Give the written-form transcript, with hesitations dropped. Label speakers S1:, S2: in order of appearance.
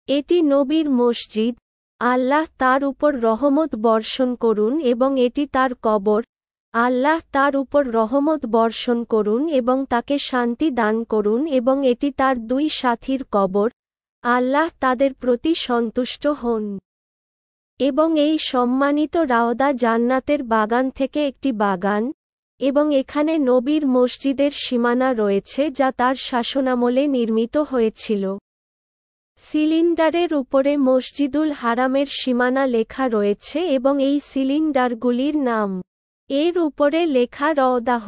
S1: এটি নবীর মসজিদ, আল্লাহ তার উপর রহমত বর্ষণ করুন এবং এটি তার কবর, আল্লাহ তার উপর রহমত বর্ষণ করুন এবং তাকে শান্তি দান করুন এবং এটি তার দুই সাথীর কবর, আল্লাহ তাদের প্রতি সন্তুষ্ট হন। এবং এই সম্মানিত রাওদা জান্নাতের বাগান থেকে একটি বাগান, এবং এখানে নবীর মসজিদের সীমানা রয়েছে যা তার শাসনামলে নির্মিত হয়েছিল। সিলিন্ডারের উপরে মসজিদুল হারামের সীমানা লেখা রয়েছে এবং এই সিলিন্ডারগুলির নাম। এর উপরে লেখা রওদাহ।